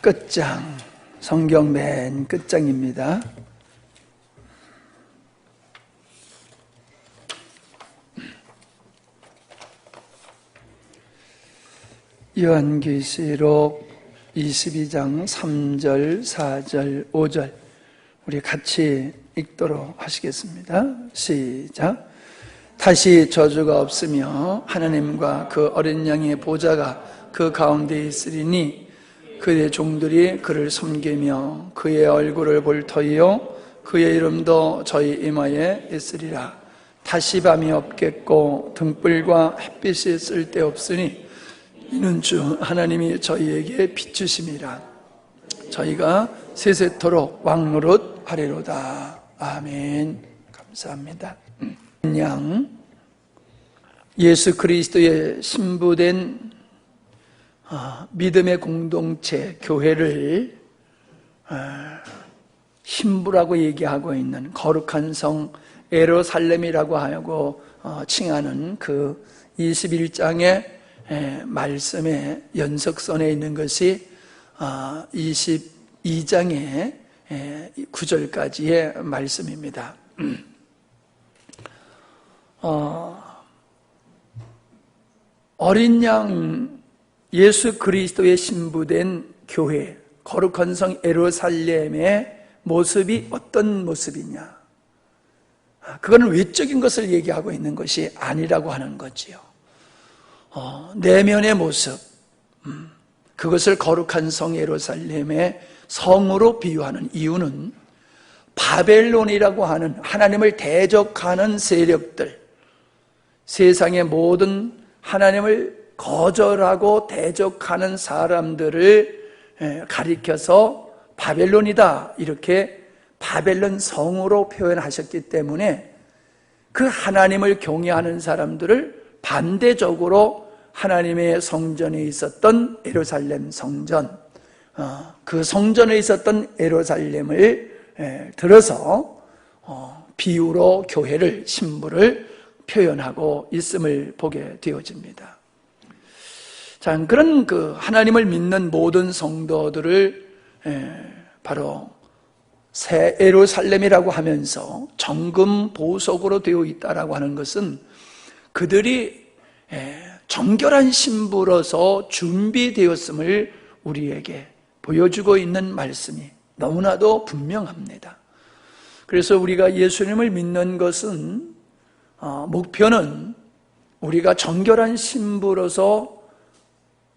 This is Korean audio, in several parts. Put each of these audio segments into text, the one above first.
끝장, 성경 맨 끝장입니다. 요한계시록 22장 3절, 4절, 5절 우리 같이 읽도록 하시겠습니다. 시작. 다시 저주가 없으며 하나님과 그 어린 양의 보좌가 그 가운데 있으리니 그의 종들이 그를 섬기며 그의 얼굴을 볼 터이요 그의 이름도 저희 이마에 있으리라. 다시 밤이 없겠고 등불과 햇빛이 쓸데없으니 이는 주 하나님이 저희에게 비추심이라. 저희가 세세토록 왕노릇 하리로다. 아멘. 감사합니다. 양 예수 그리스도의 신부된 믿음의 공동체 교회를 신부라고 얘기하고 있는 거룩한 성 예루살렘이라고 하고 칭하는 그 21장의 말씀의 연속선에 있는 것이 22장의 9절까지의 말씀입니다. 어린 양 예수 그리스도의 신부된 교회, 거룩한 성 예루살렘의 모습이 어떤 모습이냐? 그거는 외적인 것을 얘기하고 있는 것이 아니라고 하는 거지요. 내면의 모습, 그것을 거룩한 성 예루살렘의 성으로 비유하는 이유는 바벨론이라고 하는 하나님을 대적하는 세력들, 세상의 모든 하나님을 거절하고 대적하는 사람들을 가리켜서 바벨론이다 이렇게 바벨론 성으로 표현하셨기 때문에 그 하나님을 경외하는 사람들을 반대적으로 하나님의 성전에 있었던 예루살렘 성전, 그 성전에 있었던 예루살렘을 들어서 비유로 교회를, 신부를 표현하고 있음을 보게 되어집니다. 자, 그런 그 하나님을 믿는 모든 성도들을 바로 새 예루살렘이라고 하면서 정금 보석으로 되어 있다라고 하는 것은 그들이 정결한 신부로서 준비되었음을 우리에게 보여주고 있는 말씀이 너무나도 분명합니다. 그래서 우리가 예수님을 믿는 것은 목표는 우리가 정결한 신부로서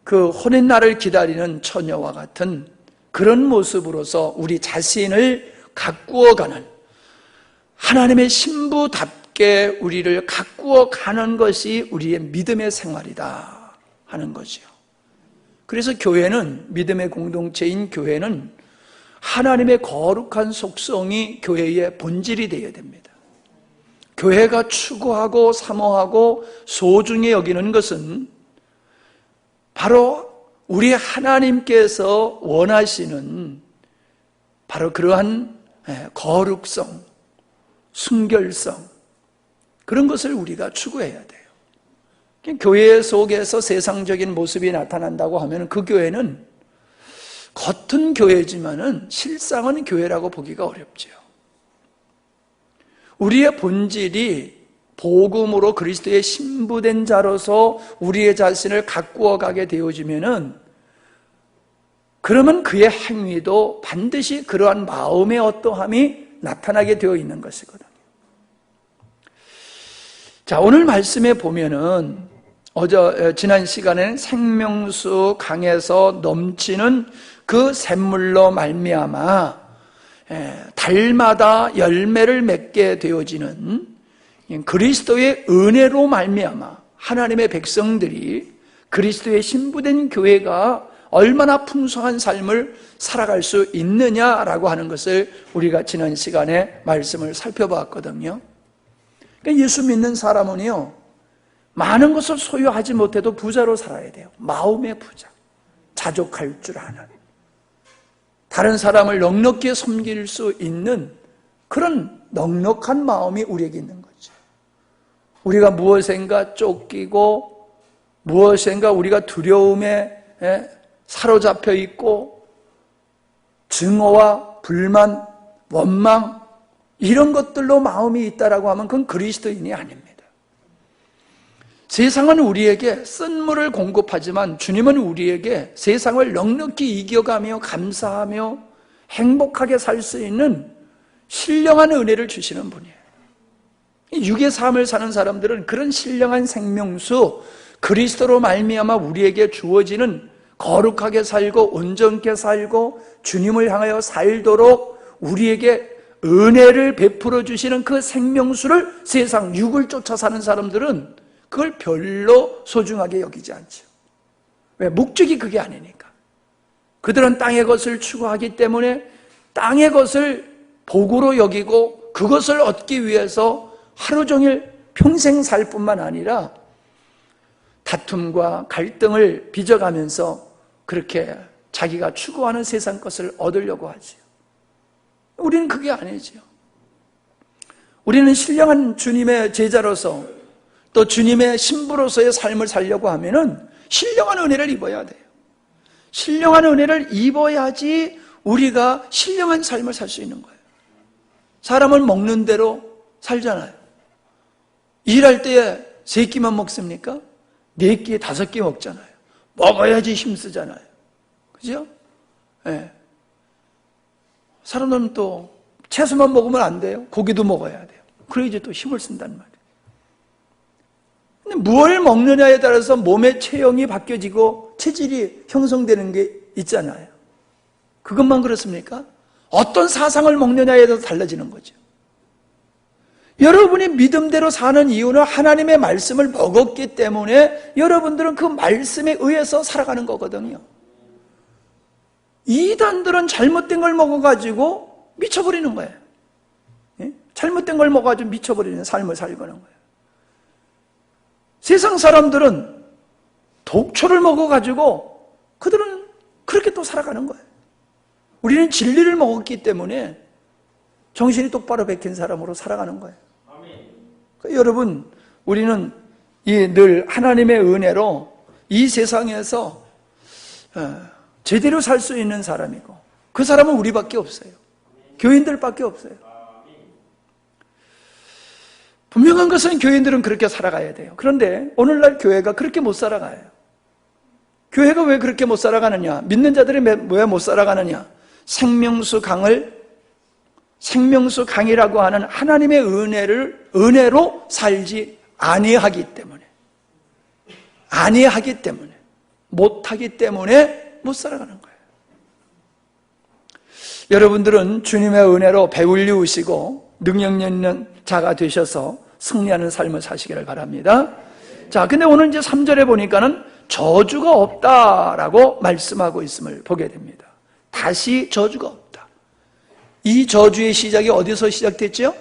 그 혼인날을 기다리는 처녀와 같은 그런 모습으로서 우리 자신을 가꾸어가는 하나님의 신부답게 우리를 가꾸어가는 것이 우리의 믿음의 생활이다 하는 거죠. 그래서 교회는, 믿음의 공동체인 교회는 하나님의 거룩한 속성이 교회의 본질이 되어야 됩니다. 교회가 추구하고 사모하고 소중히 여기는 것은 바로 우리 하나님께서 원하시는 바로 그러한 거룩성, 순결성, 그런 것을 우리가 추구해야 돼요. 교회 속에서 세상적인 모습이 나타난다고 하면 그 교회는 겉은 교회지만은 실상은 교회라고 보기가 어렵죠. 우리의 본질이 복음으로 그리스도의 신부된 자로서 우리의 자신을 가꾸어 가게 되어지면은 그러면 그의 행위도 반드시 그러한 마음의 어떠함이 나타나게 되어 있는 것이거든요. 자, 오늘 말씀에 보면은 지난 시간에는 생명수 강에서 넘치는 그 샘물로 말미암아 달마다 열매를 맺게 되어지는 그리스도의 은혜로 말미암아 하나님의 백성들이 그리스도의 신부된 교회가 얼마나 풍성한 삶을 살아갈 수 있느냐라고 하는 것을 우리가 지난 시간에 말씀을 살펴봤거든요. 그러니까 예수 믿는 사람은요, 많은 것을 소유하지 못해도 부자로 살아야 돼요. 마음의 부자, 자족할 줄 아는, 다른 사람을 넉넉히 섬길 수 있는 그런 넉넉한 마음이 우리에게 있는 거죠. 우리가 무엇인가 쫓기고 무엇인가 우리가 두려움에 사로잡혀 있고 증오와 불만, 원망 이런 것들로 마음이 있다라고 하면 그건 그리스도인이 아닙니다. 세상은 우리에게 쓴물을 공급하지만 주님은 우리에게 세상을 넉넉히 이겨가며 감사하며 행복하게 살 수 있는 신령한 은혜를 주시는 분이에요. 육의 삶을 사는 사람들은 그런 신령한 생명수 그리스도로 말미암아 우리에게 주어지는 거룩하게 살고 온전케 살고 주님을 향하여 살도록 우리에게 은혜를 베풀어 주시는 그 생명수를 세상 육을 쫓아 사는 사람들은 그걸 별로 소중하게 여기지 않죠. 왜? 목적이 그게 아니니까. 그들은 땅의 것을 추구하기 때문에 땅의 것을 복으로 여기고 그것을 얻기 위해서 하루 종일 평생 살 뿐만 아니라 다툼과 갈등을 빚어가면서 그렇게 자기가 추구하는 세상 것을 얻으려고 하지요. 우리는 그게 아니죠. 우리는 신령한 주님의 제자로서 또 주님의 신부로서의 삶을 살려고 하면은 신령한 은혜를 입어야 돼요. 신령한 은혜를 입어야지 우리가 신령한 삶을 살 수 있는 거예요. 사람은 먹는 대로 살잖아요. 일할 때에 3끼만 먹습니까? 4끼, 5끼 먹잖아요. 먹어야지 힘쓰잖아요. 그죠? 네. 사람들은 또 채소만 먹으면 안 돼요. 고기도 먹어야 돼요. 그래야지 또 힘을 쓴단 말이에요. 근데 뭘 먹느냐에 따라서 몸의 체형이 바뀌어지고 체질이 형성되는 게 있잖아요. 그것만 그렇습니까? 어떤 사상을 먹느냐에 따라서 달라지는 거죠. 여러분이 믿음대로 사는 이유는 하나님의 말씀을 먹었기 때문에 여러분들은 그 말씀에 의해서 살아가는 거거든요. 이단들은 잘못된 걸 먹어가지고 미쳐버리는 거예요. 잘못된 걸 먹어가지고 미쳐버리는 삶을 살고는 거예요. 세상 사람들은 독초를 먹어가지고 그들은 그렇게 또 살아가는 거예요. 우리는 진리를 먹었기 때문에 정신이 똑바로 박힌 사람으로 살아가는 거예요. 그러니까 여러분, 우리는 늘 하나님의 은혜로 이 세상에서 제대로 살 수 있는 사람이고 그 사람은 우리밖에 없어요. 교인들밖에 없어요. 분명한 것은 교인들은 그렇게 살아가야 돼요. 그런데 오늘날 교회가 그렇게 못 살아가요. 교회가 왜 그렇게 못 살아가느냐? 믿는 자들이 왜 못 살아가느냐? 생명수 강이라고 하는 하나님의 은혜로 살지 아니하기 때문에 못하기 때문에 못 살아가는 거예요. 여러분들은 주님의 은혜로 배울리우시고 능력 있는 자가 되셔서 승리하는 삶을 사시기를 바랍니다. 자, 근데 오늘 이제 3절에 보니까는 저주가 없다라고 말씀하고 있음을 보게 됩니다. 다시 저주가 없다. 이 저주의 시작이 어디서 시작됐죠?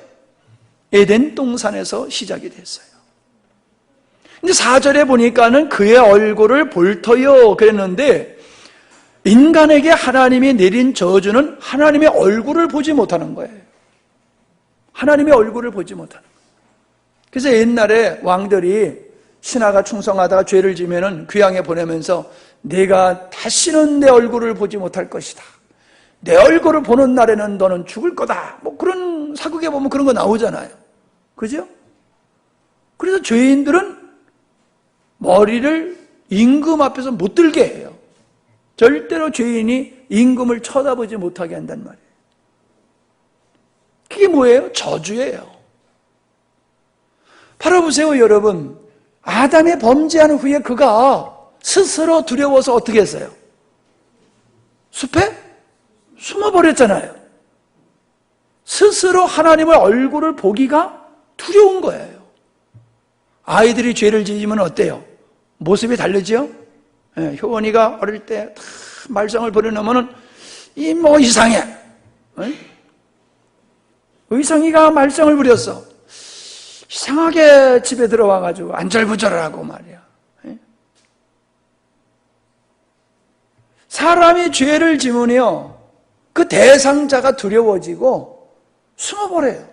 에덴 동산에서 시작이 됐어요. 근데 4절에 보니까는 그의 얼굴을 볼 터요 그랬는데 인간에게 하나님이 내린 저주는 하나님의 얼굴을 보지 못하는 거예요. 하나님의 얼굴을 보지 못하는 거예요. 그래서 옛날에 왕들이 신하가 충성하다가 죄를 지면은 귀양에 보내면서 내가 다시는 내 얼굴을 보지 못할 것이다. 내 얼굴을 보는 날에는 너는 죽을 거다. 뭐 그런 사극에 보면 그런 거 나오잖아요. 그죠? 그래서 죄인들은 머리를 임금 앞에서 못 들게 해요. 절대로 죄인이 임금을 쳐다보지 못하게 한단 말이에요. 그게 뭐예요? 저주예요. 바라보세요, 여러분. 아담이 범죄한 후에 그가 스스로 두려워서 어떻게 했어요? 숲에 숨어버렸잖아요. 스스로 하나님의 얼굴을 보기가 두려운 거예요. 아이들이 죄를 지으면 어때요? 모습이 다르죠? 예, 효원이가 어릴 때 말썽을 부려놓으면 뭐 이상해. 의성이가 말썽을 부렸어. 이상하게 집에 들어와가지고 안절부절하고 말이야. 사람이 죄를 지으면요, 그 대상자가 두려워지고 숨어버려요.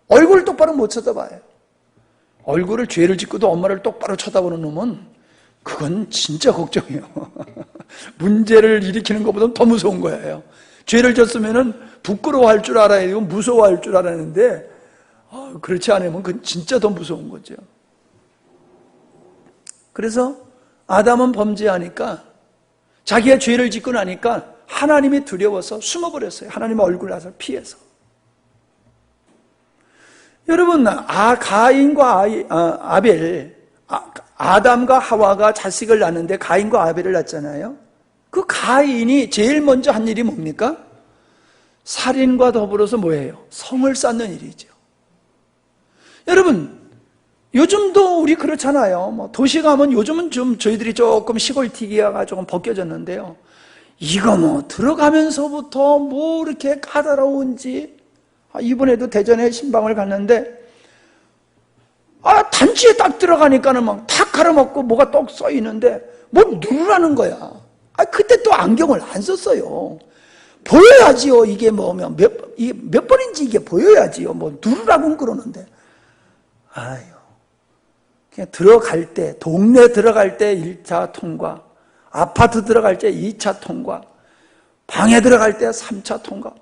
얼굴을 똑바로 못 쳐다봐요. 얼굴을 죄를 짓고도 엄마를 똑바로 쳐다보는 놈은 그건 진짜 걱정이에요. 문제를 일으키는 것보다는 더 무서운 거예요. 죄를 졌으면은 부끄러워할 줄 알아야 되고 무서워할 줄 알았는데 그렇지 않으면 그건 진짜 더 무서운 거죠. 그래서 아담은 범죄하니까 자기가 죄를 짓고 나니까 하나님이 두려워서 숨어버렸어요. 하나님의 얼굴 나서 피해서. 여러분, 가인과 아벨, 아담과 하와가 자식을 낳는데 가인과 아벨을 낳잖아요. 그 가인이 제일 먼저 한 일이 뭡니까? 살인과 더불어서 뭐예요? 성을 쌓는 일이죠. 여러분, 요즘도 우리 그렇잖아요. 도시 가면 요즘은 좀 저희들이 조금 시골 티기가 조금 벗겨졌는데요. 이거 들어가면서부터 이렇게 까다로운지. 이번에도 대전에 신방을 갔는데 단지에 딱 들어가니까는 막 탁 갈아먹고 뭐가 떡 써 있는데 누르라는 거야. 그때 또 안경을 안 썼어요. 보여야지요. 이게 몇 번인지 이게 보여야지요. 누르라고 그러는데. 그냥 들어갈 때, 동네 들어갈 때 1차 통과, 아파트 들어갈 때 2차 통과, 방에 들어갈 때 3차 통과,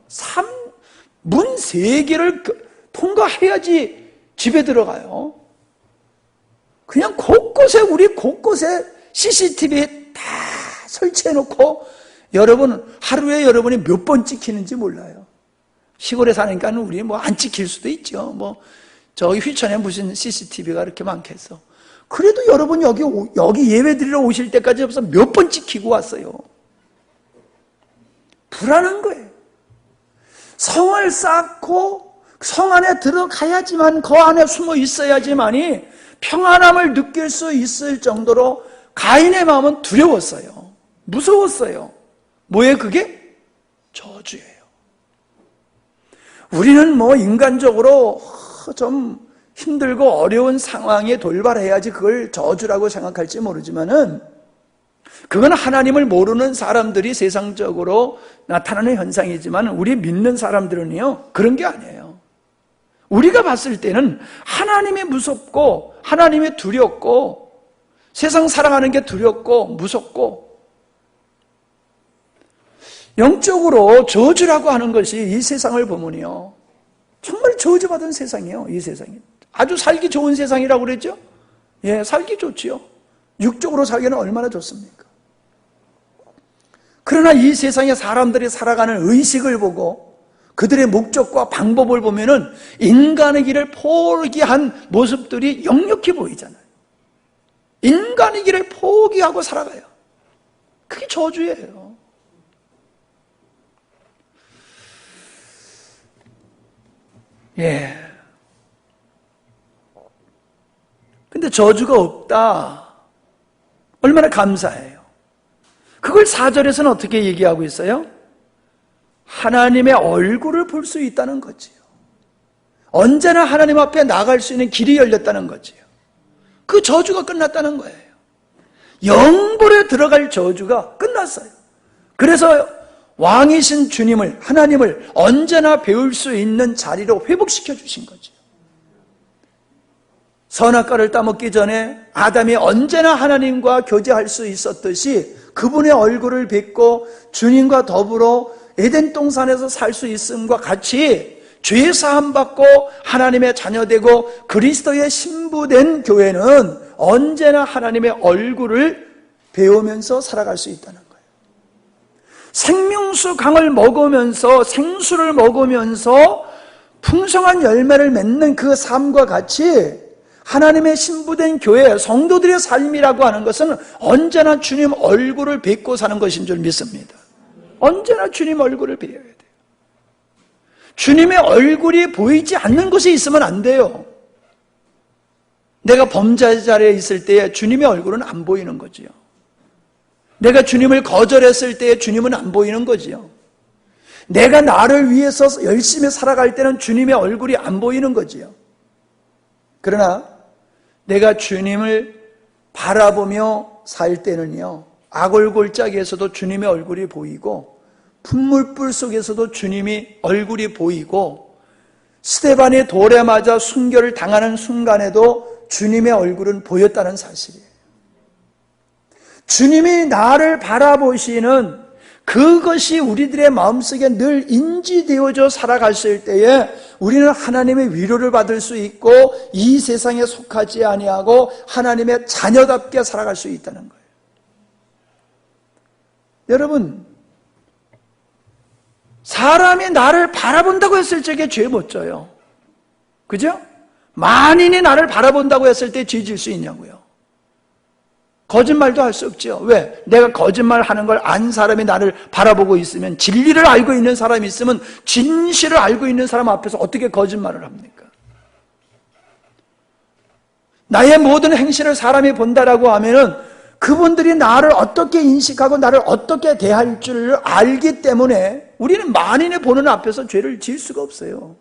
문 3개를 통과해야지 집에 들어가요. 그냥 우리 곳곳에 CCTV 다 설치해놓고 하루에 여러분이 몇 번 찍히는지 몰라요. 시골에 사니까 우리 안 찍힐 수도 있죠. 저기 휘천에 무슨 CCTV가 이렇게 많겠어. 그래도 여러분 여기 예배 드리러 오실 때까지 벌써 몇 번 찍히고 왔어요. 불안한 거예요. 성을 쌓고 성 안에 들어가야지만 그 안에 숨어 있어야지만이 평안함을 느낄 수 있을 정도로 가인의 마음은 두려웠어요. 무서웠어요. 뭐예요 그게? 저주예요. 우리는 인간적으로 좀 힘들고 어려운 상황에 돌발해야지 그걸 저주라고 생각할지 모르지만은 그건 하나님을 모르는 사람들이 세상적으로 나타나는 현상이지만 우리 믿는 사람들은요 그런 게 아니에요. 우리가 봤을 때는 하나님이 무섭고 하나님이 두렵고 세상 살아가는 게 두렵고 무섭고 영적으로 저주라고 하는 것이 이 세상을 보면요 정말 저주받은 세상이에요. 이 세상이 아주 살기 좋은 세상이라고 그랬죠? 예, 살기 좋지요. 육적으로 살기는 얼마나 좋습니까? 그러나 이 세상에 사람들이 살아가는 의식을 보고 그들의 목적과 방법을 보면은 인간의 길을 포기한 모습들이 역력히 보이잖아요. 인간의 길을 포기하고 살아가요. 그게 저주예요. 예. 근데 저주가 없다. 얼마나 감사해요. 그걸 4절에서는 어떻게 얘기하고 있어요? 하나님의 얼굴을 볼 수 있다는 거지요. 언제나 하나님 앞에 나갈 수 있는 길이 열렸다는 거지요. 그 저주가 끝났다는 거예요. 영벌에 들어갈 저주가 끝났어요. 그래서 왕이신 주님을, 하나님을 언제나 배울 수 있는 자리로 회복시켜 주신 거죠. 선악과를 따먹기 전에 아담이 언제나 하나님과 교제할 수 있었듯이 그분의 얼굴을 뵙고 주님과 더불어 에덴 동산에서 살 수 있음과 같이 죄 사함 받고 하나님의 자녀되고 그리스도의 신부된 교회는 언제나 하나님의 얼굴을 배우면서 살아갈 수 있다는 거예요. 생명수 강을 먹으면서 생수를 먹으면서 풍성한 열매를 맺는 그 삶과 같이 하나님의 신부된 교회, 성도들의 삶이라고 하는 것은 언제나 주님 얼굴을 뵙고 사는 것인 줄 믿습니다. 언제나 주님 얼굴을 뵈야 돼요. 주님의 얼굴이 보이지 않는 것이 있으면 안 돼요. 내가 범죄 자리에 있을 때 주님의 얼굴은 안 보이는 거지요. 내가 주님을 거절했을 때 주님은 안 보이는 거지요. 내가 나를 위해서 열심히 살아갈 때는 주님의 얼굴이 안 보이는 거지요. 그러나 내가 주님을 바라보며 살 때는요, 악골골짜기에서도 주님의 얼굴이 보이고 분물불 속에서도 주님이 얼굴이 보이고 스데반이 돌에 맞아 순교를 당하는 순간에도 주님의 얼굴은 보였다는 사실이에요. 주님이 나를 바라보시는 그것이 우리들의 마음속에 늘 인지되어져 살아갔을 때에 우리는 하나님의 위로를 받을 수 있고 이 세상에 속하지 아니하고 하나님의 자녀답게 살아갈 수 있다는 거예요. 여러분, 사람이 나를 바라본다고 했을 적에 죄 못 져요. 그죠? 만인이 나를 바라본다고 했을 때 죄 질 수 있냐고요. 거짓말도 할 수 없죠. 왜? 내가 거짓말하는 걸 안 사람이 나를 바라보고 있으면, 진리를 알고 있는 사람이 있으면 진실을 알고 있는 사람 앞에서 어떻게 거짓말을 합니까? 나의 모든 행실을 사람이 본다라고 하면은 그분들이 나를 어떻게 인식하고 나를 어떻게 대할 줄 알기 때문에 우리는 만인이 보는 앞에서 죄를 지을 수가 없어요.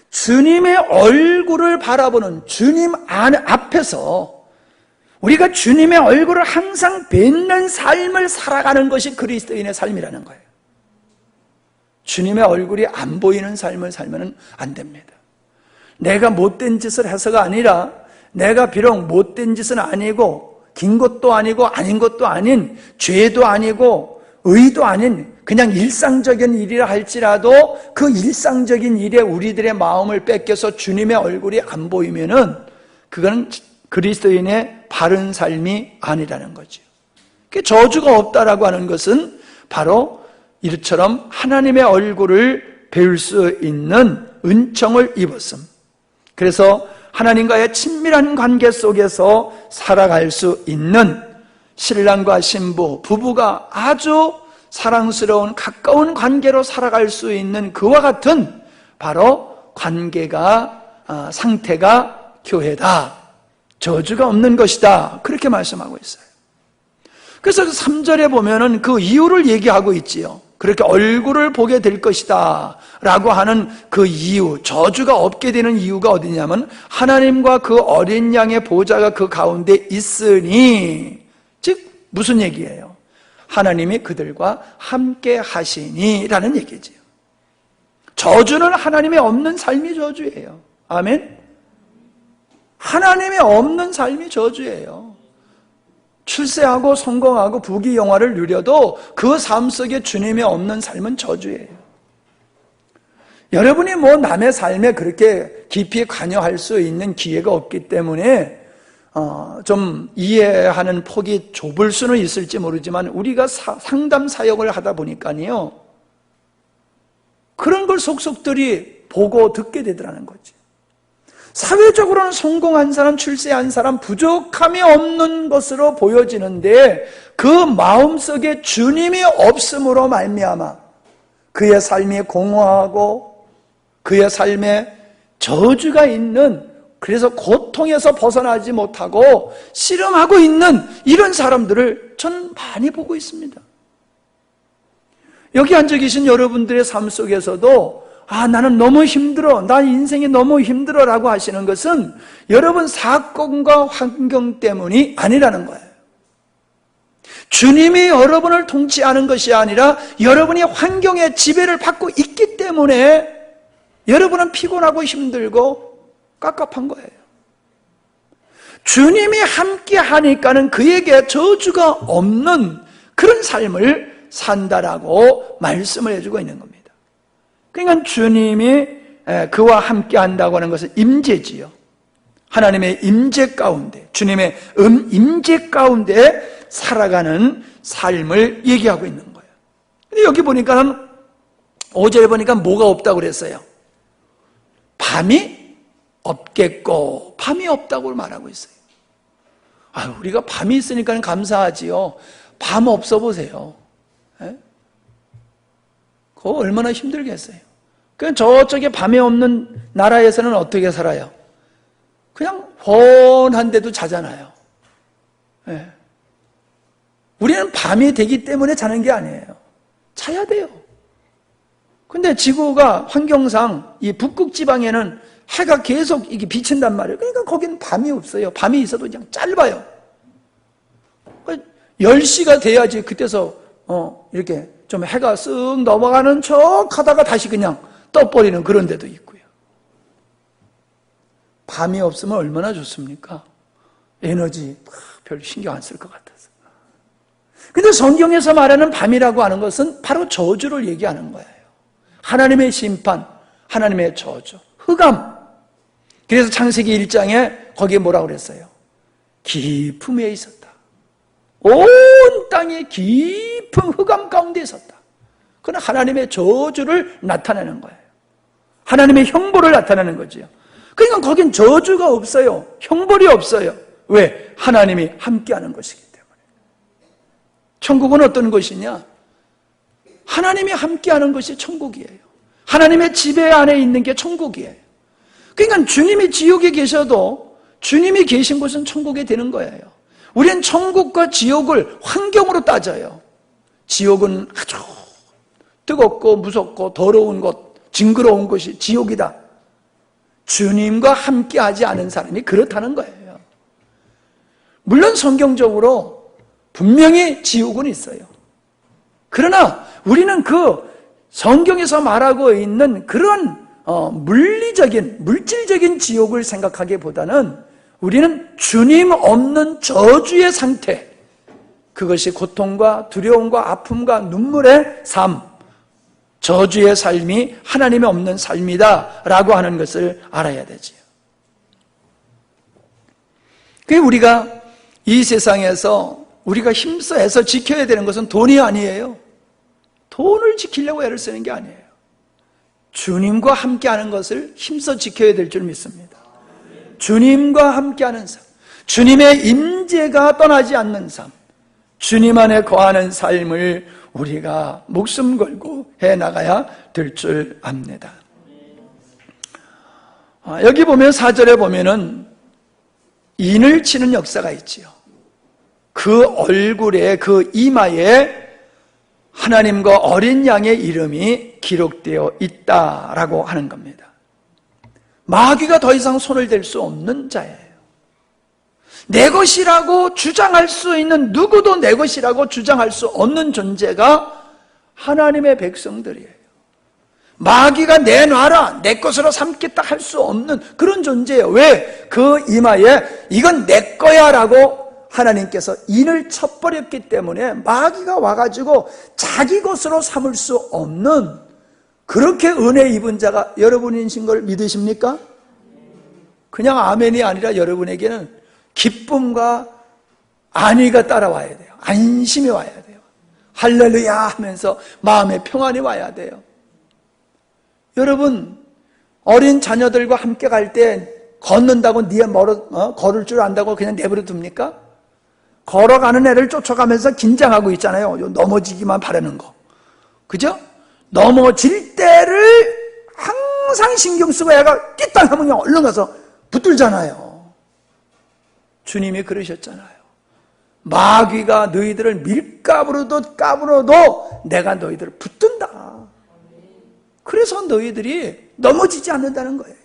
주님의 얼굴을 바라보는 주님 앞에서 우리가 주님의 얼굴을 항상 뵙는 삶을 살아가는 것이 그리스도인의 삶이라는 거예요. 주님의 얼굴이 안 보이는 삶을 살면 안 됩니다. 내가 못된 짓을 해서가 아니라 내가 비록 못된 짓은 아니고 긴 것도 아니고 아닌 것도 아닌 죄도 아니고 의도 아닌 그냥 일상적인 일이라 할지라도 그 일상적인 일에 우리들의 마음을 뺏겨서 주님의 얼굴이 안 보이면은 그건 그리스도인의 바른 삶이 아니라는 거죠. 저주가 없다라고 하는 것은 바로 이처럼 하나님의 얼굴을 배울 수 있는 은총을 입었음. 그래서 하나님과의 친밀한 관계 속에서 살아갈 수 있는 신랑과 신부, 부부가 아주 사랑스러운 가까운 관계로 살아갈 수 있는 그와 같은 바로 관계가 상태가 교회다. 저주가 없는 것이다. 그렇게 말씀하고 있어요. 그래서 3절에 보면은 그 이유를 얘기하고 있지요. 그렇게 얼굴을 보게 될 것이다 라고 하는 그 이유, 저주가 없게 되는 이유가 어디냐면 하나님과 그 어린 양의 보좌가 그 가운데 있으니, 즉 무슨 얘기예요? 하나님이 그들과 함께 하시니 라는 얘기죠. 저주는 하나님이 없는 삶이 저주예요. 아멘? 하나님이 없는 삶이 저주예요. 출세하고 성공하고 부귀영화를 누려도 그 삶 속에 주님이 없는 삶은 저주예요. 여러분이 뭐 남의 삶에 그렇게 깊이 관여할 수 있는 기회가 없기 때문에 좀 이해하는 폭이 좁을 수는 있을지 모르지만 우리가 상담 사역을 하다 보니까요, 그런 걸 속속들이 보고 듣게 되더라는 거지. 사회적으로는 성공한 사람, 출세한 사람, 부족함이 없는 것으로 보여지는데 그 마음속에 주님이 없음으로 말미암아 그의 삶이 공허하고 그의 삶에 저주가 있는, 그래서 고통에서 벗어나지 못하고 씨름하고 있는 이런 사람들을 저는 많이 보고 있습니다. 여기 앉아 계신 여러분들의 삶 속에서도 나는 너무 힘들어, 난 인생이 너무 힘들어 라고 하시는 것은 여러분 사건과 환경 때문이 아니라는 거예요. 주님이 여러분을 통치하는 것이 아니라 여러분이 환경의 지배를 받고 있기 때문에 여러분은 피곤하고 힘들고 깝깝한 거예요. 주님이 함께 하니까는 그에게 저주가 없는 그런 삶을 산다라고 말씀을 해주고 있는 겁니다. 그러니까 주님이 그와 함께 한다고 하는 것은 임재지요. 하나님의 임재 가운데, 주님의 임재 가운데 살아가는 삶을 얘기하고 있는 거예요. 근데 여기 보니까는 5절에 보니까 뭐가 없다고 그랬어요? 밤이 없겠고, 밤이 없다고 말하고 있어요. 우리가 밤이 있으니까 감사하지요. 밤 없어 보세요. 그거 얼마나 힘들겠어요. 그냥 저쪽에 밤이 없는 나라에서는 어떻게 살아요? 그냥 훤한데도 자잖아요. 우리는 밤이 되기 때문에 자는 게 아니에요. 자야 돼요. 근데 지구가 환경상 이 북극 지방에는 해가 계속 이게 비친단 말이에요. 그러니까 거기는 밤이 없어요. 밤이 있어도 그냥 짧아요. 10시가 돼야지 그때서 이렇게 좀 해가 쓱 넘어가는 척 하다가 다시 그냥 떠버리는 그런 데도 있고요. 밤이 없으면 얼마나 좋습니까? 에너지 별로 신경 안 쓸 것 같아서. 근데 성경에서 말하는 밤이라고 하는 것은 바로 저주를 얘기하는 거예요. 하나님의 심판, 하나님의 저주, 흑암. 그래서 창세기 1장에 거기에 뭐라고 그랬어요? 깊음에 있었다. 온 땅이 깊은 흑암 가운데 있었다. 그건 하나님의 저주를 나타내는 거예요. 하나님의 형벌을 나타내는 거죠. 그러니까 거긴 저주가 없어요. 형벌이 없어요. 왜? 하나님이 함께하는 것이기 때문에. 천국은 어떤 것이냐? 하나님이 함께하는 것이 천국이에요. 하나님의 지배 안에 있는 게 천국이에요. 그러니까 주님이 지옥에 계셔도 주님이 계신 곳은 천국이 되는 거예요. 우리는 천국과 지옥을 환경으로 따져요. 지옥은 아주 뜨겁고 무섭고 더러운 것, 징그러운 것이 지옥이다. 주님과 함께하지 않은 사람이 그렇다는 거예요. 물론 성경적으로 분명히 지옥은 있어요. 그러나 우리는 그 성경에서 말하고 있는 그런 물리적인, 물질적인 지옥을 생각하기보다는 우리는 주님 없는 저주의 상태, 그것이 고통과 두려움과 아픔과 눈물의 삶, 저주의 삶이 하나님이 없는 삶이다라고 하는 것을 알아야 되지요. 그게 우리가 이 세상에서 우리가 힘써 애써 지켜야 되는 것은 돈이 아니에요. 돈을 지키려고 애를 쓰는 게 아니에요. 주님과 함께하는 것을 힘써 지켜야 될 줄 믿습니다. 주님과 함께하는 삶, 주님의 임재가 떠나지 않는 삶, 주님 안에 거하는 삶을 우리가 목숨 걸고 해나가야 될 줄 압니다. 여기 보면 4절에 보면은 인을 치는 역사가 있지요. 그 얼굴에, 그 이마에 하나님과 어린 양의 이름이 기록되어 있다라고 하는 겁니다. 마귀가 더 이상 손을 댈 수 없는 자예요. 내 것이라고 주장할 수 있는, 누구도 내 것이라고 주장할 수 없는 존재가 하나님의 백성들이에요. 마귀가 내놔라, 내 것으로 삼겠다 할 수 없는 그런 존재예요. 왜? 그 이마에 이건 내 거야 라고 하나님께서 인을 쳐버렸기 때문에 마귀가 와가지고 자기 것으로 삼을 수 없는, 그렇게 은혜 입은 자가 여러분이신 걸 믿으십니까? 그냥 아멘이 아니라 여러분에게는 기쁨과 안위가 따라와야 돼요. 안심이 와야 돼요. 할렐루야 하면서 마음의 평안이 와야 돼요. 여러분, 어린 자녀들과 함께 갈 때 걷는다고 걸을 줄 안다고 그냥 내버려 둡니까? 걸어가는 애를 쫓아가면서 긴장하고 있잖아요. 넘어지기만 바라는 거. 그죠? 넘어질 때를 항상 신경 쓰고 애가 띠땅 하면 그냥 얼른 가서 붙들잖아요. 주님이 그러셨잖아요. 마귀가 너희들을 밀가부로도 까불어도 내가 너희들을 붙든다. 그래서 너희들이 넘어지지 않는다는 거예요.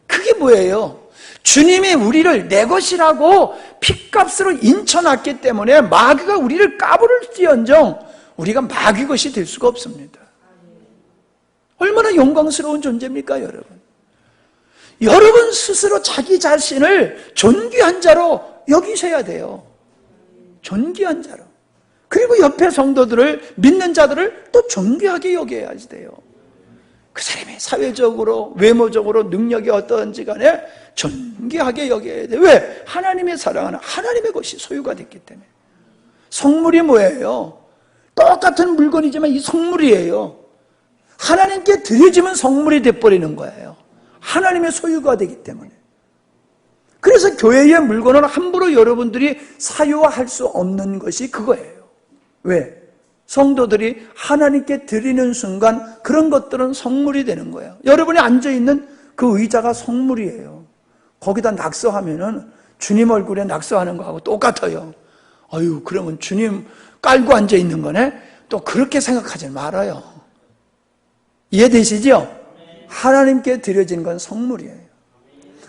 그게 뭐예요? 주님이 우리를 내 것이라고 핏값으로 인쳐놨기 때문에 마귀가 우리를 까부를지언정 우리가 마귀 것이 될 수가 없습니다. 얼마나 영광스러운 존재입니까, 여러분? 여러분 스스로 자기 자신을 존귀한 자로 여기셔야 돼요. 존귀한 자로. 그리고 옆에 성도들을, 믿는 자들을 또 존귀하게 여겨야지 돼요. 그 사람이 사회적으로, 외모적으로 능력이 어떠한지 간에 존귀하게 여겨야 돼. 왜? 하나님의 사랑하는 하나님의 것이 소유가 됐기 때문에. 성물이 뭐예요? 똑같은 물건이지만 이 성물이에요. 하나님께 드려지면 성물이 돼버리는 거예요. 하나님의 소유가 되기 때문에. 그래서 교회의 물건은 함부로 여러분들이 사유할 수 없는 것이 그거예요. 왜? 성도들이 하나님께 드리는 순간 그런 것들은 성물이 되는 거예요. 여러분이 앉아있는 그 의자가 성물이에요. 거기다 낙서하면은 주님 얼굴에 낙서하는 거하고 똑같아요. 아유, 그러면 주님 깔고 앉아있는 거네? 또 그렇게 생각하지 말아요. 이해되시죠? 하나님께 드려진 건 성물이에요.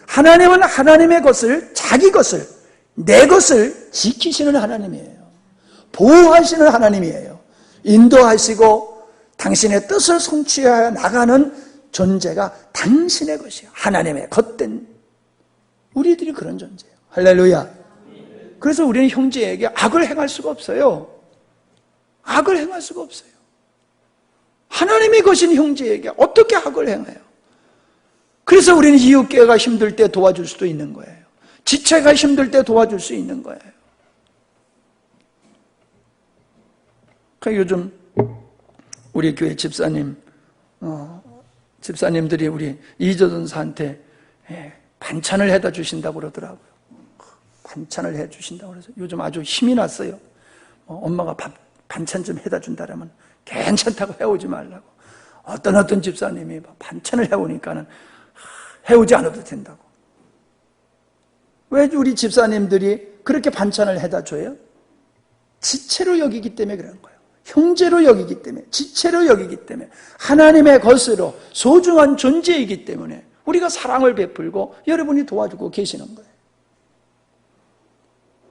하나님은 하나님의 것을, 자기 것을, 내 것을 지키시는 하나님이에요. 보호하시는 하나님이에요. 인도하시고 당신의 뜻을 성취하여 나가는 존재가 당신의 것이에요. 하나님의 겉된, 우리들이 그런 존재예요. 할렐루야. 그래서 우리는 형제에게 악을 행할 수가 없어요. 악을 행할 수가 없어요. 하나님이 거신 형제에게 어떻게 악을 행해요? 그래서 우리는 이웃교회가 힘들 때 도와줄 수도 있는 거예요. 지체가 힘들 때 도와줄 수 있는 거예요. 그러니까 요즘 우리 교회 집사님들이 우리 이조전사한테 반찬을 해다 주신다고 그러더라고요. 반찬을 해 주신다고 그래서 요즘 아주 힘이 났어요. 엄마가 반찬 좀 해다 준다라면 괜찮다고 해오지 말라고. 어떤 집사님이 반찬을 해오니까는 해오지 않아도 된다고. 왜 우리 집사님들이 그렇게 반찬을 해다 줘요? 지체로 여기기 때문에 그런 거예요. 형제로 여기기 때문에, 지체로 여기기 때문에, 하나님의 것으로 소중한 존재이기 때문에 우리가 사랑을 베풀고 여러분이 도와주고 계시는 거예요.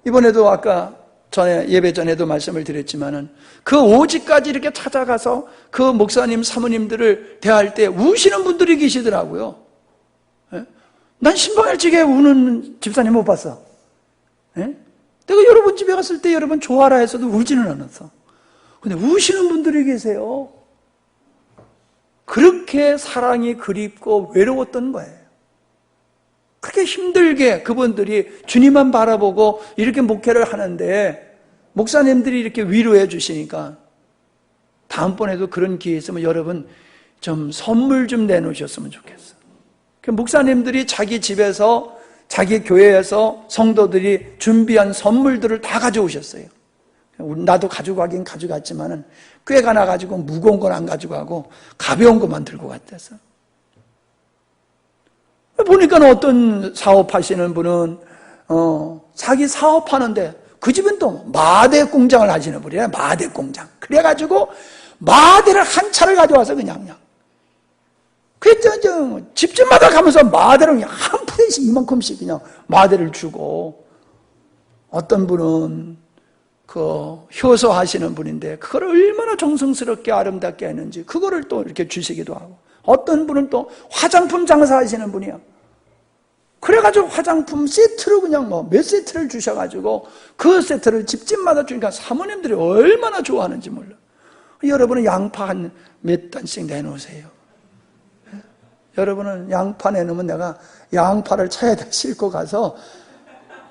이번에도 아까 예배 전에도 말씀을 드렸지만은 그 오지까지 이렇게 찾아가서 그 목사님, 사모님들을 대할 때 우시는 분들이 계시더라고요. 난 신방일찍에 우는 집사님 못 봤어. 내가 여러분 집에 갔을 때 여러분 좋아라 해서도 울지는 않았어. 근데 우시는 분들이 계세요. 그렇게 사랑이 그립고 외로웠던 거예요. 그렇게 힘들게 그분들이 주님만 바라보고 이렇게 목회를 하는데 목사님들이 이렇게 위로해 주시니까 다음번에도 그런 기회 있으면 여러분 좀 선물 좀 내놓으셨으면 좋겠어. 목사님들이 자기 집에서 자기 교회에서 성도들이 준비한 선물들을 다 가져오셨어요. 나도 가지고 가져갔지만은 꾀가 나가지고 무거운 건 안 가져가고 가벼운 것만 들고 갔대서. 보니까 어떤 사업하시는 분은 자기 사업하는데 그 집은 또 마대 공장을 하시는 분이에요. 마대 공장. 그래가지고 마대를 한 차를 가져와서 그냥 그 집집마다 가면서 마대를 그냥 한 푼씩 이만큼씩 그냥 마대를 주고, 어떤 분은 그 효소하시는 분인데 그걸 얼마나 정성스럽게 아름답게 했는지 그거를 또 이렇게 주시기도 하고, 어떤 분은 또 화장품 장사하시는 분이야. 그래가지고 화장품 세트로 그냥 몇 세트를 주셔가지고 그 세트를 집집마다 주니까 사모님들이 얼마나 좋아하는지 몰라. 여러분은 양파 한 몇 단씩 내놓으세요. 여러분은 양파 내놓으면 내가 양파를 차에다 싣고 가서,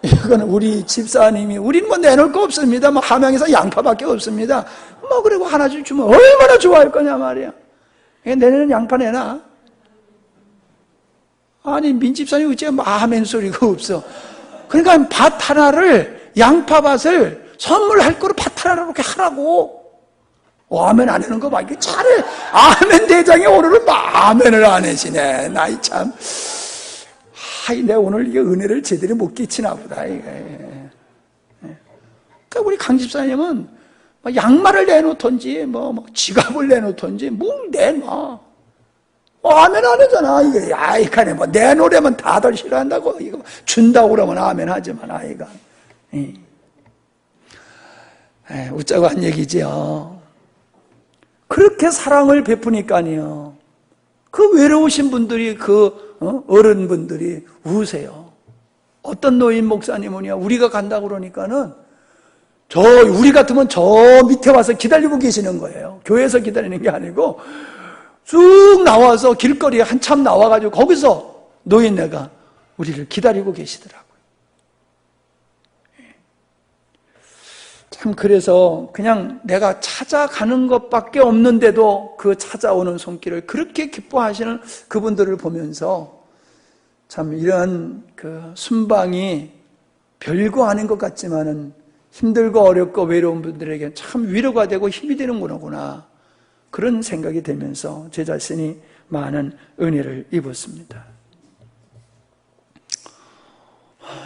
이거는 우리 집사님이, 우린 뭐 내놓을 거 없습니다. 뭐 함양에서 양파밖에 없습니다. 뭐 그리고 하나씩 주면 얼마나 좋아할 거냐 말이야. 내년은 양파 내놔. 아니 민집사님 어째 아멘 소리가 없어. 그러니까 밭 하나를, 양파밭을 선물할 거로 밭 하나를 이렇게 하라고. 아멘 안 하는 거 봐. 이게 잘해. 아멘 대장이 오늘은 아멘을 안 해지네. 나이 참. 내가 오늘 이게 은혜를 제대로 못 끼치나 보다. 그러니까 우리 강집사님은 양말을 내놓던지, 지갑을 내놓던지, 뭘 내놔. 아멘 안 하잖아. 이게, 아이카네, 내놓으려면 다들 싫어한다고. 이거 준다고 그러면 아멘 하지만, 아이가. 웃자고 한 얘기지요. 그렇게 사랑을 베푸니까요. 그 외로우신 분들이, 어른분들이 우세요. 어떤 노인 목사님은요, 우리가 간다고 그러니까는, 우리 같으면 저 밑에 와서 기다리고 계시는 거예요. 교회에서 기다리는 게 아니고, 쭉 나와서 길거리에 한참 나와가지고 거기서 노인네가 우리를 기다리고 계시더라고요. 참, 그래서 그냥 내가 찾아가는 것밖에 없는데도 그 찾아오는 손길을 그렇게 기뻐하시는 그분들을 보면서 참 이러한 그 순방이 별거 아닌 것 같지만은 힘들고 어렵고 외로운 분들에게 참 위로가 되고 힘이 되는 거구나. 그런 생각이 들면서 제 자신이 많은 은혜를 입었습니다.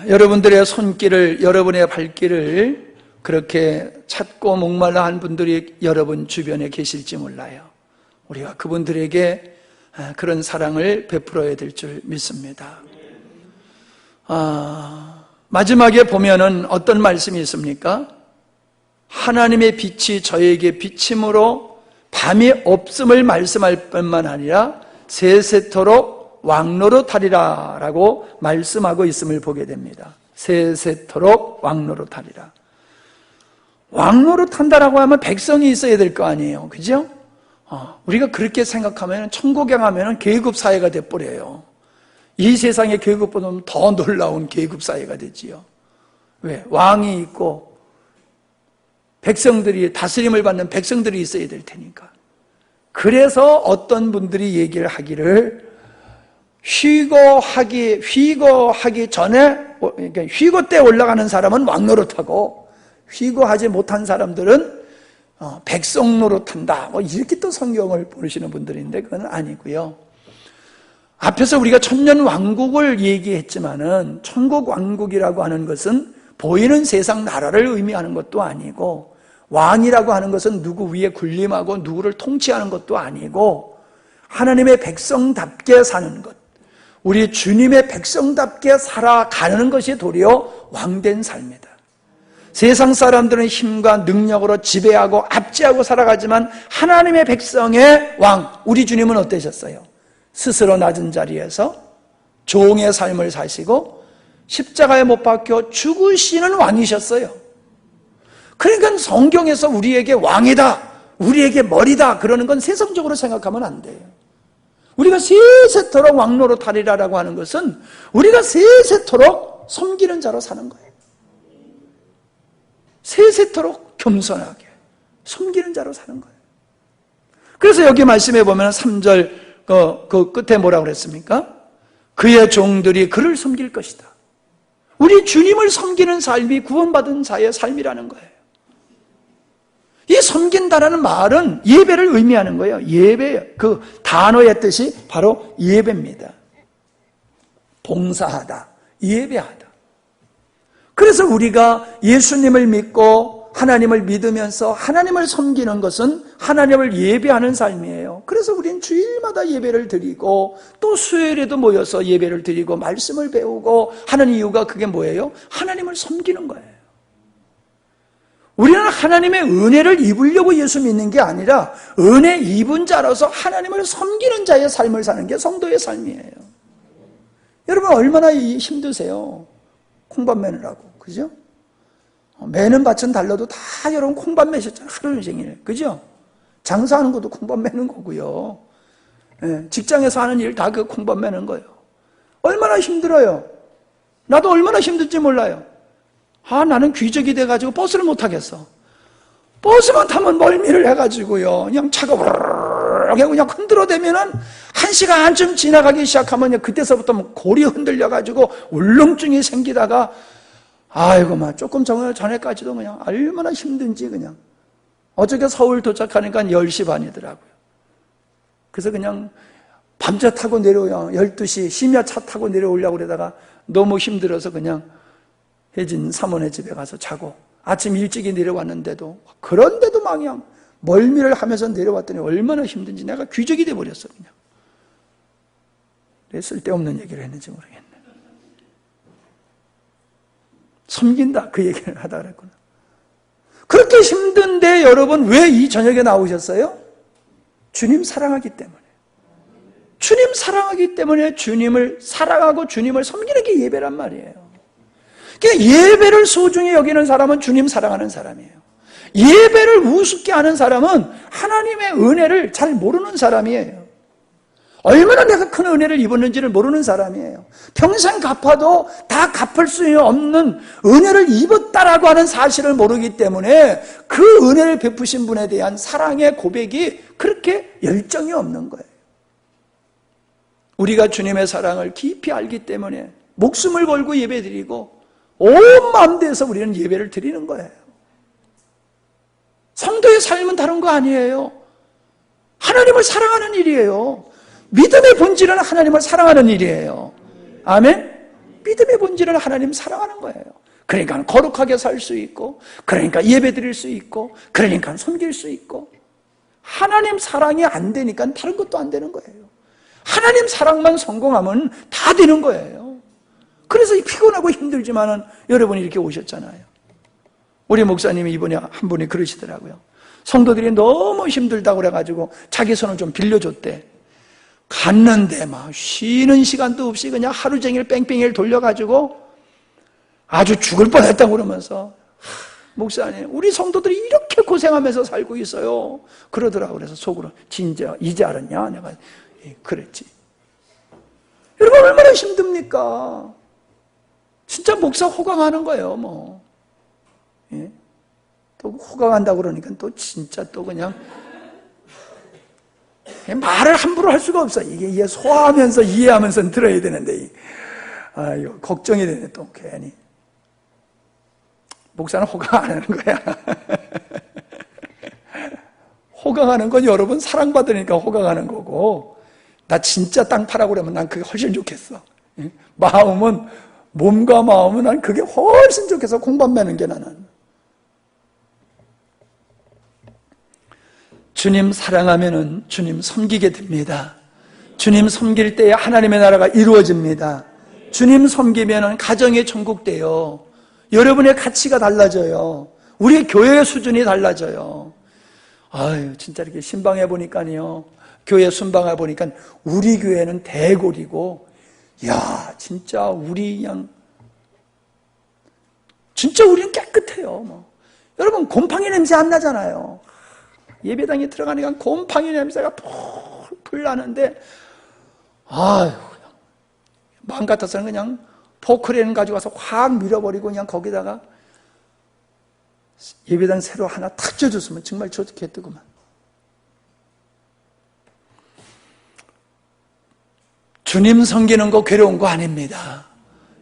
여러분들의 손길을, 여러분의 발길을 그렇게 찾고 목말라 한 분들이 여러분 주변에 계실지 몰라요. 우리가 그분들에게 그런 사랑을 베풀어야 될 줄 믿습니다. 마지막에 보면은 어떤 말씀이 있습니까? 하나님의 빛이 저에게 비침으로 밤이 없음을 말씀할 뿐만 아니라 세세토록 왕노릇하리라 라고 말씀하고 있음을 보게 됩니다. 세세토록 왕노릇하리라. 왕노릇한다라고 하면 백성이 있어야 될 거 아니에요. 그죠? 우리가 그렇게 생각하면 천국에 가면 계급 사회가 돼버려요. 이 세상의 계급보다 더 놀라운 계급 사회가 되지요. 왜? 왕이 있고 백성들이, 다스림을 받는 백성들이 있어야 될 테니까. 그래서 어떤 분들이 얘기를 하기를 휘고 하기 전에, 그러니까 휘고 때 올라가는 사람은 왕노릇하고 휘고 하지 못한 사람들은 백성 노릇한다. 이렇게 또 성경을 보시는 분들인데 그건 아니고요. 앞에서 우리가 천년 왕국을 얘기했지만은 천국 왕국이라고 하는 것은 보이는 세상 나라를 의미하는 것도 아니고, 왕이라고 하는 것은 누구 위에 군림하고 누구를 통치하는 것도 아니고, 하나님의 백성답게 사는 것, 우리 주님의 백성답게 살아가는 것이 도리어 왕된 삶이다. 세상 사람들은 힘과 능력으로 지배하고 압제하고 살아가지만 하나님의 백성의 왕, 우리 주님은 어떠셨어요? 스스로 낮은 자리에서 종의 삶을 사시고 십자가에 못 박혀 죽으시는 왕이셨어요. 그러니까 성경에서 우리에게 왕이다, 우리에게 머리다 그러는 건 세상적으로 생각하면 안 돼요. 우리가 세세토록 왕노릇하리라라고 하는 것은 우리가 세세토록 섬기는 자로 사는 거예요. 세세토록 겸손하게 섬기는 자로 사는 거예요. 그래서 여기 말씀해 보면 3절 그 끝에 뭐라고 그랬습니까? 그의 종들이 그를 섬길 것이다. 우리 주님을 섬기는 삶이 구원받은 자의 삶이라는 거예요. 이 섬긴다라는 말은 예배를 의미하는 거예요. 예배, 그 단어의 뜻이 바로 예배입니다. 봉사하다, 예배하다. 그래서 우리가 예수님을 믿고 하나님을 믿으면서 하나님을 섬기는 것은 하나님을 예배하는 삶이에요. 그래서 우리는 주일마다 예배를 드리고 또 수요일에도 모여서 예배를 드리고 말씀을 배우고 하는 이유가 그게 뭐예요? 하나님을 섬기는 거예요. 우리는 하나님의 은혜를 입으려고 예수 믿는 게 아니라 은혜 입은 자로서 하나님을 섬기는 자의 삶을 사는 게 성도의 삶이에요. 여러분 얼마나 힘드세요? 콩밥 매느라고, 그죠? 매는 밭은 달라도 다 여러분 콩밥 매셨잖아요. 하루 종일, 그죠? 장사하는 것도 콩밥 매는 거고요. 직장에서 하는 일 다 그 콩밥 매는 거예요. 얼마나 힘들어요. 나도 얼마나 힘들지 몰라요. 나는 귀족이 돼가지고 버스를 못 타겠어. 버스만 타면 멀미를 해가지고요. 그냥 차가 우르르 그냥 흔들어대면은 1시간쯤 지나가기 시작하면 그때서부터 골이 흔들려가지고 울렁증이 생기다가 아이고 조금 전에까지도 그냥 얼마나 힘든지 그냥. 어저께 서울 도착하니까 10시 반이더라고요. 그래서 그냥 밤새 타고 내려오요. 12시 심야차 타고 내려오려고 그러다가 너무 힘들어서 그냥 혜진 사모네 집에 가서 자고 아침 일찍이 내려왔는데도 그런데도 막 그냥 멀미를 하면서 내려왔더니 얼마나 힘든지 내가 귀족이 돼버렸어 그냥. 왜 쓸데없는 얘기를 했는지 모르겠네. 섬긴다 그 얘기를 하다 그랬구나. 그렇게 힘든데 여러분 왜 이 저녁에 나오셨어요? 주님 사랑하기 때문에. 주님 사랑하기 때문에 주님을 사랑하고 주님을 섬기는 게 예배란 말이에요. 그러니까 예배를 소중히 여기는 사람은 주님 사랑하는 사람이에요. 예배를 우습게 하는 사람은 하나님의 은혜를 잘 모르는 사람이에요. 얼마나 내가 큰 은혜를 입었는지를 모르는 사람이에요. 평생 갚아도 다 갚을 수 없는 은혜를 입었다라고 하는 사실을 모르기 때문에 그 은혜를 베푸신 분에 대한 사랑의 고백이 그렇게 열정이 없는 거예요. 우리가 주님의 사랑을 깊이 알기 때문에 목숨을 걸고 예배드리고 온 마음 대해서 우리는 예배를 드리는 거예요. 성도의 삶은 다른 거 아니에요. 하나님을 사랑하는 일이에요. 믿음의 본질은 하나님을 사랑하는 일이에요. 아멘? 믿음의 본질은 하나님 사랑하는 거예요. 그러니까 거룩하게 살 수 있고, 그러니까 예배 드릴 수 있고, 그러니까 섬길 수 있고. 하나님 사랑이 안 되니까 다른 것도 안 되는 거예요. 하나님 사랑만 성공하면 다 되는 거예요. 그래서 피곤하고 힘들지만은 여러분이 이렇게 오셨잖아요. 우리 목사님이 이번에 한 분이 그러시더라고요. 성도들이 너무 힘들다고 그래가지고 자기 손을 좀 빌려줬대. 갔는데 막 쉬는 시간도 없이 그냥 하루 종일 뺑뺑이를 돌려가지고 아주 죽을 뻔했다고 그러면서 목사님, 우리 성도들이 이렇게 고생하면서 살고 있어요. 그러더라고. 그래서 속으로 진짜 이제 알았냐? 내가 그랬지. 여러분 얼마나 힘듭니까? 진짜 목사 호강하는 거예요, 뭐. 예? 또 호강한다고 그러니까 또 진짜 또 그냥 말을 함부로 할 수가 없어. 이게 소화하면서 이해하면서 들어야 되는데, 아유, 걱정이 되네, 또 괜히. 목사는 호강 안 하는 거야. 호강하는 건 여러분 사랑받으니까 호강하는 거고, 나 진짜 땅 파라고 그러면 난 그게 훨씬 좋겠어. 마음은, 몸과 마음은 난 그게 훨씬 좋겠어. 공반 매는 게 나는. 주님 사랑하면은 주님 섬기게 됩니다. 주님 섬길 때에 하나님의 나라가 이루어집니다. 주님 섬기면은 가정의 천국 돼요. 여러분의 가치가 달라져요. 우리의 교회의 수준이 달라져요. 아유, 진짜 이렇게 신방해 보니까요. 교회 순방해 보니까 우리 교회는 대골이고, 야, 진짜 우리 그냥, 진짜 우리는 깨끗해요. 뭐. 여러분, 곰팡이 냄새 안 나잖아요. 예배당에 들어가니까 곰팡이 냄새가 풀풀 나는데, 아유, 마음 같아서는 그냥 포크레인 가지고 와서 확 밀어버리고 그냥 거기다가 예배당 새로 하나 탁 쪄줬으면 정말 좋겠더구만. 주님 섬기는 거 괴로운 거 아닙니다.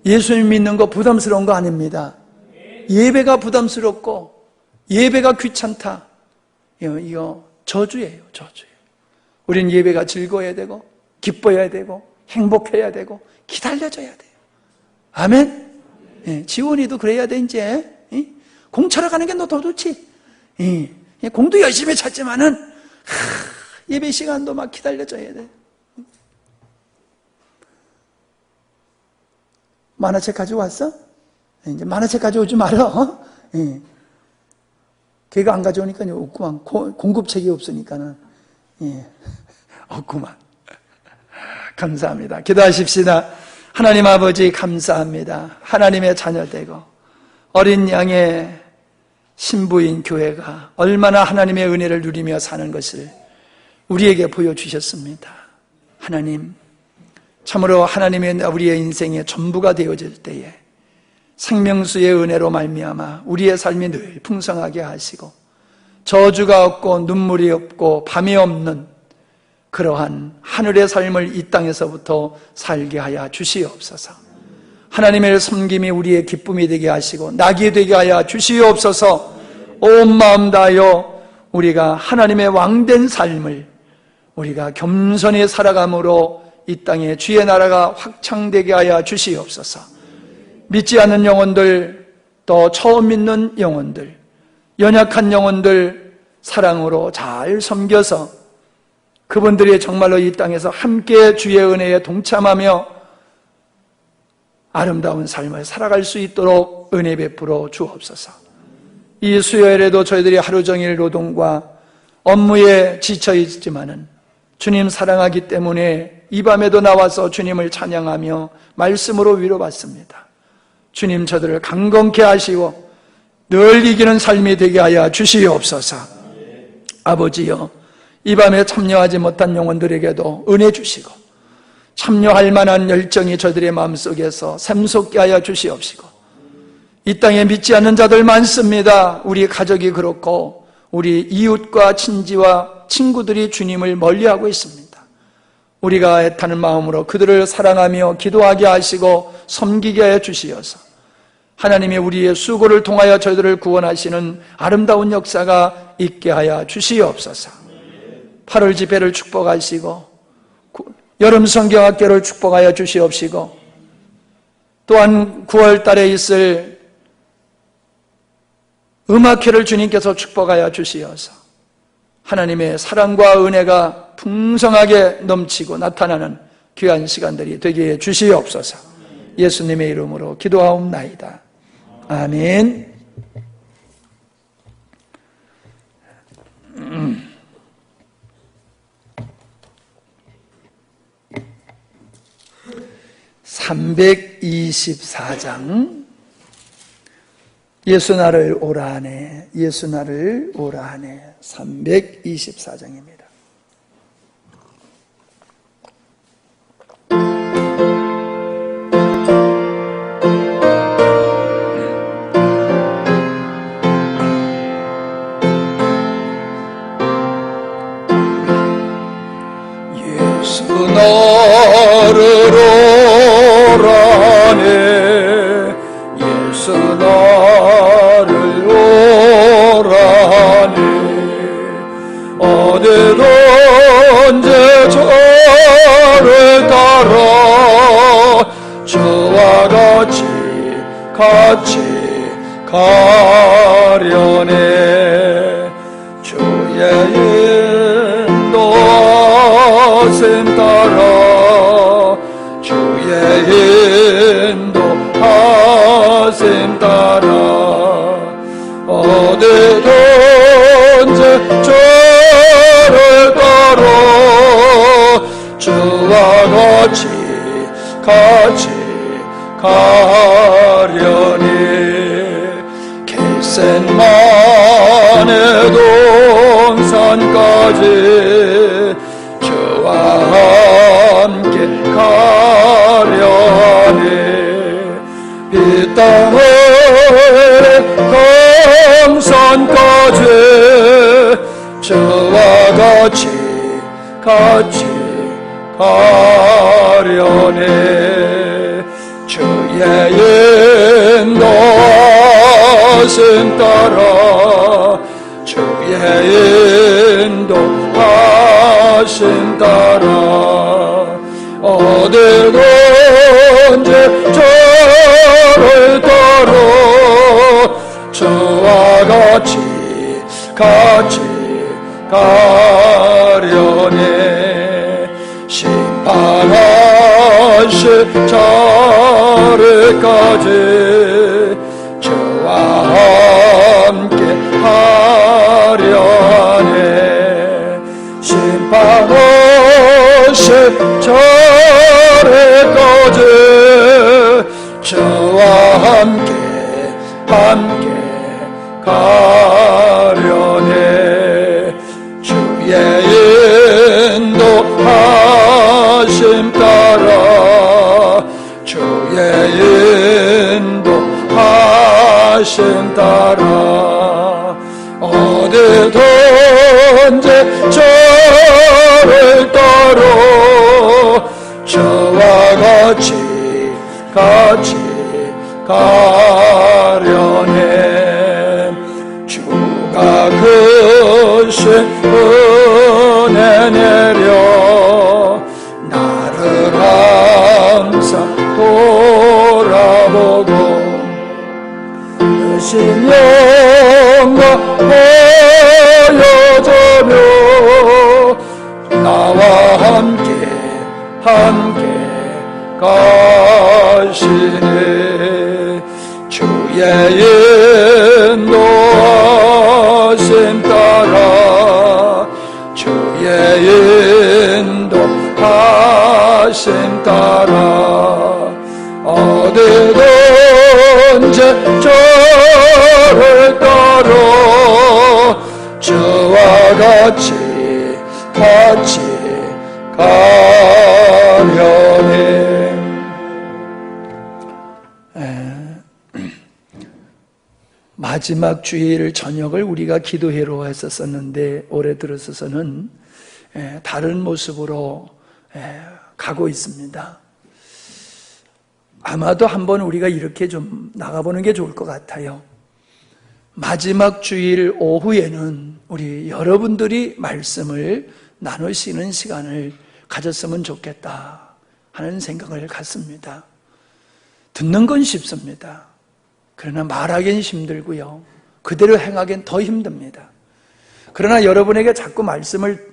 예수님 믿는 거 부담스러운 거 아닙니다. 예배가 부담스럽고 예배가 귀찮다. 이거 저주예요, 저주예요. 우린 예배가 즐거워야 되고 기뻐야 되고 행복해야 되고 기다려져야 돼요. 아멘? 예, 지원이도 그래야 돼, 이제. 예? 공차러 가는 게 너 더 좋지. 예, 공도 열심히 찾지만은, 예배 시간도 막 기다려줘야 돼. 만화책 가져왔어? 이제 만화책 가져오지 말아. 어? 예. 걔가 안 가져오니까 없구만. 공급책이 없으니까는. 예. 없구만. 감사합니다. 기도하십시다. 하나님 아버지 감사합니다. 하나님의 자녀되고 어린 양의 신부인 교회가 얼마나 하나님의 은혜를 누리며 사는 것을 우리에게 보여주셨습니다. 하나님, 참으로 하나님의 우리의 인생의 전부가 되어질 때에 생명수의 은혜로 말미암아 우리의 삶이 늘 풍성하게 하시고 저주가 없고 눈물이 없고 밤이 없는 그러한 하늘의 삶을 이 땅에서부터 살게 하여 주시옵소서. 하나님의 섬김이 우리의 기쁨이 되게 하시고 낙이 되게 하여 주시옵소서. 온 마음 다하여 우리가 하나님의 왕된 삶을 우리가 겸손히 살아감으로 이 땅에 주의 나라가 확창되게 하여 주시옵소서. 믿지 않는 영혼들, 또 처음 믿는 영혼들, 연약한 영혼들 사랑으로 잘 섬겨서 그분들이 정말로 이 땅에서 함께 주의 은혜에 동참하며 아름다운 삶을 살아갈 수 있도록 은혜 베풀어 주옵소서. 이 수요일에도 저희들이 하루 종일 노동과 업무에 지쳐 있지만은 주님 사랑하기 때문에 이 밤에도 나와서 주님을 찬양하며 말씀으로 위로받습니다. 주님 저들을 강건케 하시고 늘 이기는 삶이 되게 하여 주시옵소서. 아버지여, 이 밤에 참여하지 못한 영혼들에게도 은혜 주시고 참여할 만한 열정이 저들의 마음속에서 샘솟게 하여 주시옵시고 이 땅에 믿지 않는 자들 많습니다. 우리 가족이 그렇고 우리 이웃과 친지와 친구들이 주님을 멀리하고 있습니다. 우리가 애타는 마음으로 그들을 사랑하며 기도하게 하시고 섬기게 하여 주시어서 하나님이 우리의 수고를 통하여 저희들을 구원하시는 아름다운 역사가 있게 하여 주시옵소서. 8월 집회를 축복하시고 여름 성경학교를 축복하여 주시옵시고 또한 9월 달에 있을 음악회를 주님께서 축복하여 주시어서 하나님의 사랑과 은혜가 풍성하게 넘치고 나타나는 귀한 시간들이 되게 해 주시옵소서. 예수님의 이름으로 기도하옵나이다. 아멘. 324장 예수 나를 오라 하네, 예수 나를 오라 하네. 324장입니다. 예수 나를 오라네, 예수 나를 오라네. 어디든지 저를 따라 저와 같이 가려네. 주의 인도하심 따라, 주의 인도하심 따라 어디든지 저를 따라 주와 같이 가려니. 겟셋마네 동산까지 주와 함께 가려니. 이 땅의 강산까지 저와 같이 가려네. 주의 인도하심 따라, 주의 인도하심 따라 어디든지 저를 따라 저와 같이 가려네. 심판하실 자리까지 저와 함께 하려네. 심판하실 자리까지 저와 함께 가려네. 주의 인도하심 따라, 주의 인도하심 따라 어디든지 저를 따라 저와 같이 가려네. 주가 크신 은혜 내려 나를 항상 돌아보고 크신 영광 보여주며 나와 함께 가시네. 주의 인도하심 따라, 주의 인도하심 따라 어디든지 저를 따라 저와 같이 가려네. 마지막 주일 저녁을 우리가 기도회로 했었었는데 올해 들어서서는 다른 모습으로 가고 있습니다. 아마도 한번 우리가 이렇게 좀 나가보는 게 좋을 것 같아요. 마지막 주일 오후에는 우리 여러분들이 말씀을 나누시는 시간을 가졌으면 좋겠다 하는 생각을 갖습니다. 듣는 건 쉽습니다. 그러나 말하기는 힘들고요. 그대로 행하기는 더 힘듭니다. 그러나 여러분에게 자꾸 말씀을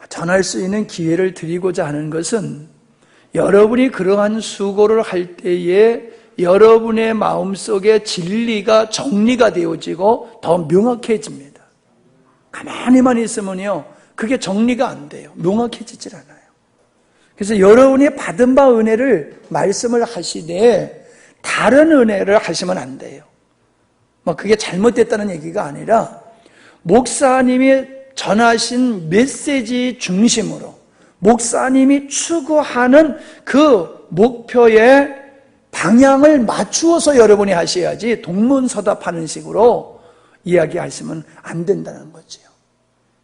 전할 수 있는 기회를 드리고자 하는 것은 여러분이 그러한 수고를 할 때에 여러분의 마음속에 진리가 정리가 되어지고 더 명확해집니다. 가만히만 있으면요, 그게 정리가 안 돼요. 명확해지질 않아요. 그래서 여러분이 받은 바 은혜를 말씀을 하시되 다른 은혜를 하시면 안 돼요. 뭐 그게 잘못됐다는 얘기가 아니라 목사님이 전하신 메시지 중심으로 목사님이 추구하는 그 목표의 방향을 맞추어서 여러분이 하셔야지 동문서답하는 식으로 이야기하시면 안 된다는 거죠.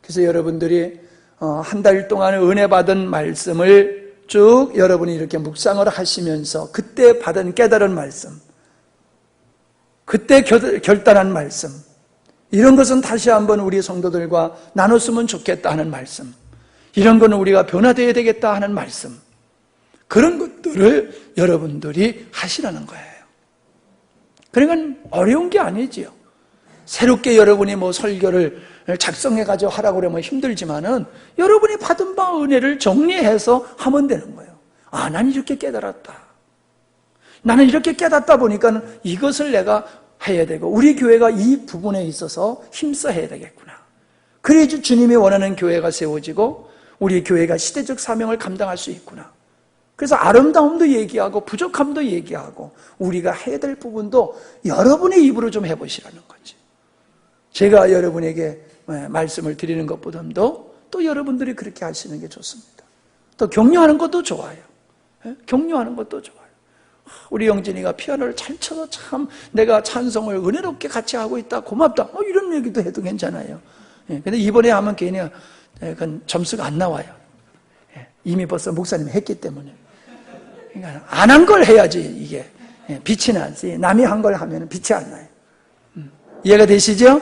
그래서 여러분들이 한 달 동안 은혜 받은 말씀을 쭉 여러분이 이렇게 묵상을 하시면서 그때 받은 깨달은 말씀, 그때 결단한 말씀, 이런 것은 다시 한번 우리 성도들과 나눴으면 좋겠다 하는 말씀, 이런 거는 우리가 변화되어야 되겠다 하는 말씀, 그런 것들을 여러분들이 하시라는 거예요. 그러니까 어려운 게 아니지요. 새롭게 여러분이 뭐 설교를 작성해가지고 하라고 그러면 힘들지만은 여러분이 받은 바 은혜를 정리해서 하면 되는 거예요. 아, 난 이렇게 깨달았다. 나는 이렇게 깨닫다 보니까 이것을 내가 해야 되고 우리 교회가 이 부분에 있어서 힘써 해야 되겠구나. 그래야지 주님이 원하는 교회가 세워지고 우리 교회가 시대적 사명을 감당할 수 있구나. 그래서 아름다움도 얘기하고 부족함도 얘기하고 우리가 해야 될 부분도 여러분의 입으로 좀 해보시라는 거지. 제가 여러분에게 말씀을 드리는 것보다도 또 여러분들이 그렇게 하시는 게 좋습니다. 또 격려하는 것도 좋아요. 격려하는 것도 좋아요. 우리 영진이가 피아노를 잘 쳐서 참 내가 찬송을 은혜롭게 같이 하고 있다, 고맙다, 이런 얘기도 해도 괜찮아요. 근데 이번에 하면 괜히 그건 점수가 안 나와요. 이미 벌써 목사님이 했기 때문에. 그러니까 안 한 걸 해야지 이게 빛이 나지. 남이 한 걸 하면 빛이 안 나요. 이해가 되시죠?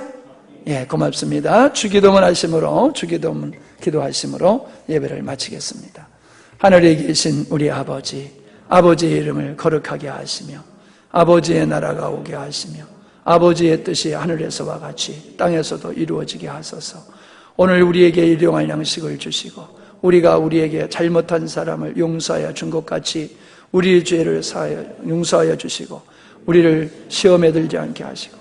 예, 고맙습니다. 주기도문 하심으로, 주기도문 기도하심으로 예배를 마치겠습니다. 하늘에 계신 우리 아버지, 아버지의 이름을 거룩하게 하시며 아버지의 나라가 오게 하시며 아버지의 뜻이 하늘에서와 같이 땅에서도 이루어지게 하소서. 오늘 우리에게 일용할 양식을 주시고 우리가 우리에게 잘못한 사람을 용서하여 준 것 같이 우리의 죄를 용서하여 주시고 우리를 시험에 들지 않게 하시고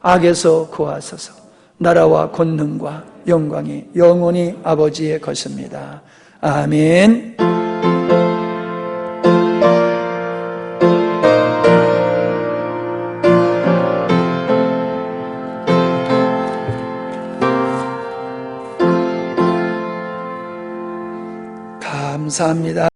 악에서 구하소서. 나라와 권능과 영광이 영원히 아버지의 것입니다. 아멘. 감사합니다.